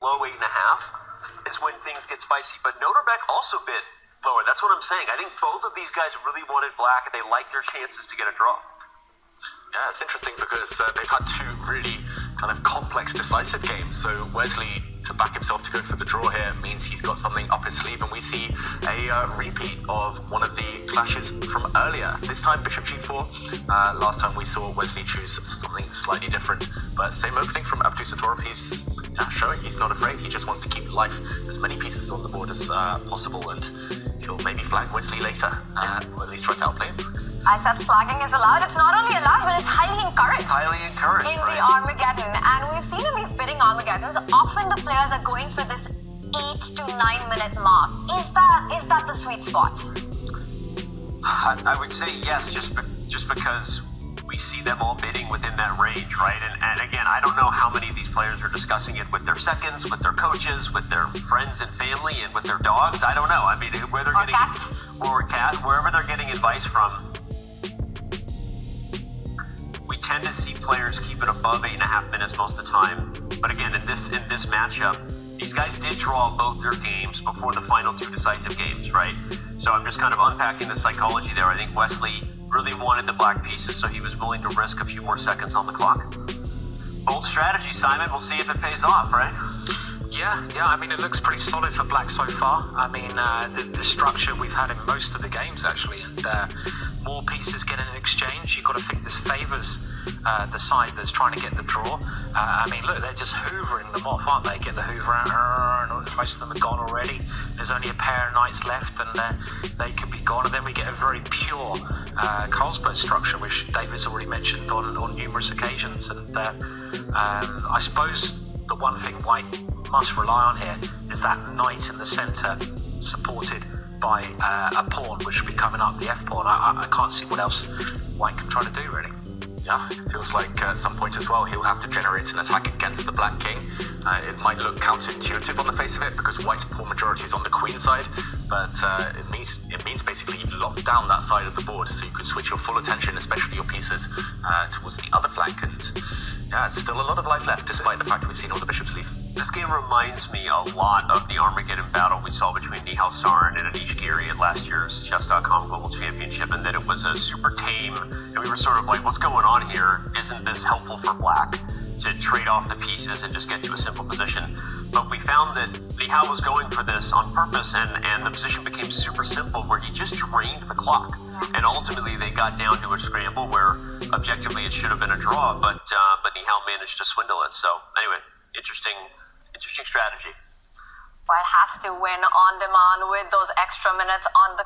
Low 8.5 is when things get spicy, but Nodirbek also bid lower. That's what I'm saying. I think both of these guys really wanted black, and they liked their chances to get a draw. Yeah, it's interesting because they've had two really kind of complex, decisive games. So Wesley, to back himself to go for the draw here, means he's got something up his sleeve, and we see a repeat of one of the clashes from earlier. This time Bishop G4. Last time we saw Wesley choose something slightly different, but same opening from Abdusattorov. He's showing he's not afraid. He just wants to keep life as many pieces on the board as possible, and he'll maybe flag Wesley later, or at least try to outplay him. I said flagging is allowed. It's not only allowed, but it's highly encouraged. Highly encouraged, in right? the Armageddon. And we've seen in these bidding Armageddons, often the players are going for this 8 to 9 minute mark. Is that the sweet spot? I would say yes, just because we see them all bidding within that range, right? And again, I don't know how many of these players are discussing it with their seconds, with their coaches, with their friends and family, and with their dogs. I don't know. I mean, where they're getting cats. Or cat, wherever they're getting advice from. We tend to see players keep it above 8.5 minutes most of the time. But again, in this matchup, these guys did draw both their games before the final two decisive games, right? So I'm just kind of unpacking the psychology there. I think Wesley really wanted the black pieces, so he was willing to risk a few more seconds on the clock. Bold strategy, Simon. We'll see if it pays off, right? Yeah, I mean, it looks pretty solid for black so far. I mean, the structure we've had in most of the games, actually, and more pieces getting in exchange. You've got to think this favours the side that's trying to get the draw. I mean, look, they're just hoovering them off, aren't they? Get the hoover out, most of them are gone already. There's only a pair of knights left, and they could be gone. And then we get a very pure Carlsberg structure, which David's already mentioned on numerous occasions. And I suppose the one thing White must rely on here is that knight in the centre, supported by a pawn, which will be coming up, the F pawn. I can't see what else White can try to do, really. Yeah, it feels like at some point as well he'll have to generate an attack against the black king. It might look counterintuitive on the face of it because White's pawn majority is on the queen side, but it means basically you've locked down that side of the board, so you could switch your full attention, especially your pieces, towards the other flank. And yeah, it's still a lot of life left, despite the fact we've seen all the bishops leave. This game reminds me a lot of the Armageddon battle we saw between Nihal Sarin and Anish Giri at last year's Chess.com Global Championship, and that it was a super tame, and we were sort of like, what's going on here? Isn't this helpful for black to trade off the pieces and just get to a simple position? But we found that Nihal was going for this on purpose, and the position became super simple, where he just drained the clock. And ultimately, they got down to a scramble where objectively it should have been a draw, but Nihal managed to swindle it. So anyway, interesting strategy. White has to win on demand with those extra minutes on the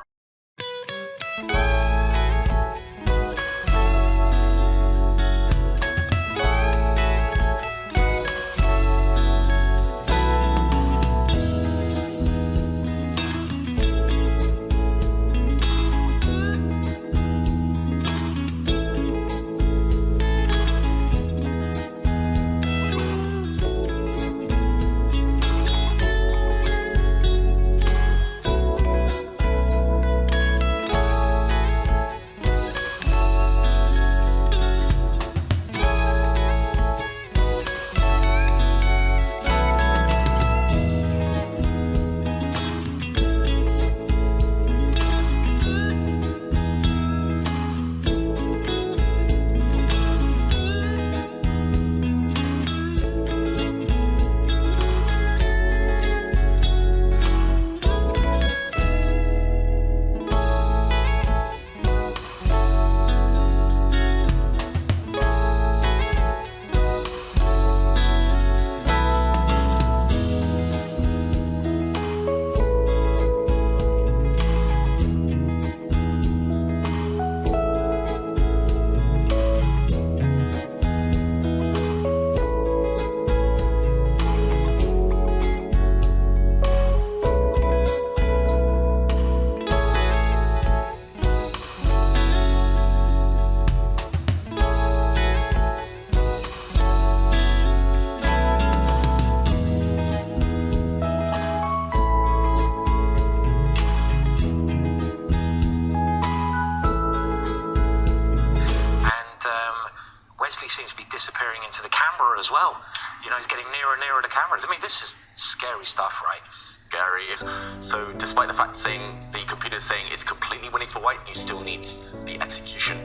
Wesley seems to be disappearing into the camera as well. You know, he's getting nearer and nearer to the camera. I mean, this is scary stuff, right? Scary. So despite the fact saying the computer is saying it's completely winning for white, you still need the execution.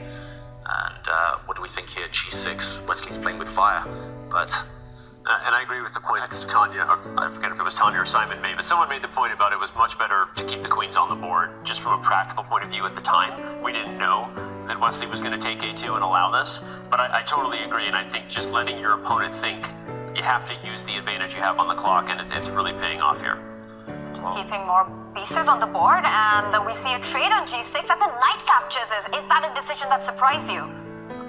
And what do we think here? G6, Wesley's playing with fire, but... and I agree with the point that Tanya, or I forget if it was Tanya or Simon made, but someone made the point about it was much better to keep the queens on the board, just from a practical point of view at the time. We didn't know that Wesley was going to take A2 and allow this, but I totally agree, and I think just letting your opponent think you have to use the advantage you have on the clock, and it's really paying off here. Just keeping more pieces on the board, and we see a trade on G6 and the knight captures. Is that a decision that surprised you?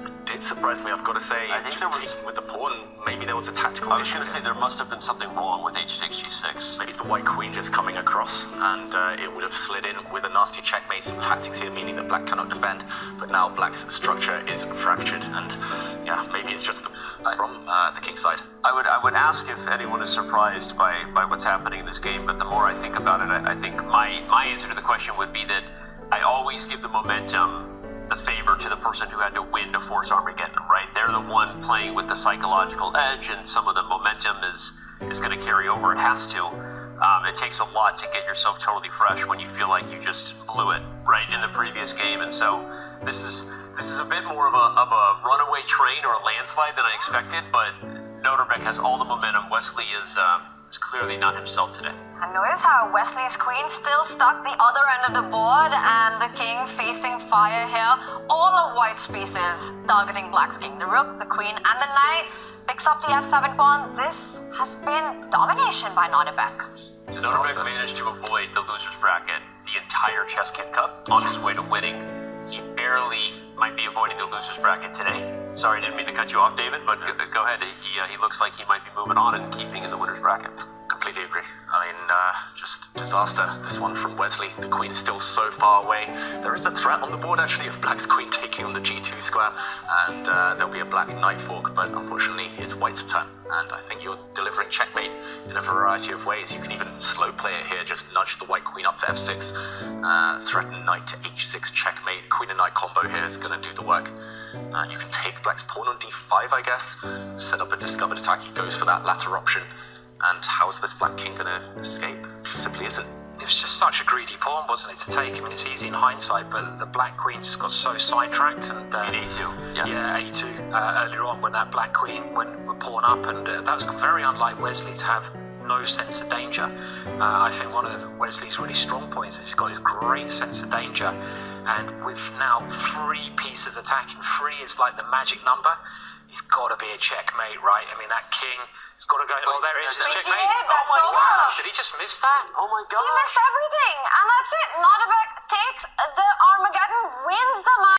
It did surprise me, I've got to say. I think just there was... taking with the pawn, maybe there was a tactical I was issue. going to say there must have been something wrong with H6, G6. Maybe it's the white queen just coming across, and it would have slid in with a nasty checkmate. Some tactics here, meaning that black cannot defend, but now black's structure is fractured, and yeah, maybe it's just from the king side. I would ask if anyone is surprised by what's happening in this game, but the more I think about it, I think my answer to the question would be that I always give the momentum, the favor to the person who had to win to force Armageddon, right? They're the one playing with the psychological edge, and some of the momentum is going to carry over. It has to. It takes a lot to get yourself totally fresh when you feel like you just blew it, right, in the previous game. And so this is a bit more of a runaway train or a landslide than I expected, but Nodirbek has all the momentum. Wesley is clearly not himself today. And notice how Wesley's queen still stuck the other end of the board and the king facing fire here. All of white's pieces targeting black's king. The rook, the queen, and the knight picks up the f7 pawn. This has been domination by Nodirbek. Nodirbek managed to avoid the loser's bracket the entire Chess Kid Cup on his way to winning. He barely might be avoiding the loser's bracket today. Sorry, didn't mean to cut you off, David, but go ahead. He looks like he might be moving on and keeping in the winner's bracket. Completely agree. I mean, just disaster. This one from Wesley. The queen's still so far away. There is a threat on the board, actually, of black's queen taking on the G2 square, and there'll be a black knight fork, but unfortunately, it's white's turn. And I think you're delivering checkmate in a variety of ways. You can even slow play it here, just nudge the white queen up to f6, threaten knight to h6 checkmate. Queen and knight combo here is going to do the work. You can take black's pawn on d5, I guess, set up a discovered attack. He goes for that latter option. And how is this black king going to escape? It simply isn't. It was just such a greedy pawn, wasn't it, to take? I mean, it's easy in hindsight, but the black queen just got so sidetracked. And in A2. Yeah, A2 earlier on when that black queen went pawn up, and that was very unlike Wesley to have no sense of danger. I think one of Wesley's really strong points is he's got his great sense of danger, and with now 3 pieces attacking, 3 is like the magic number. He's got to be a checkmate, right? I mean, that king... It's got to go. Oh, there it is. It's checkmate. That's Oh my over. gosh. Did he just miss that? Oh my He god. missed everything.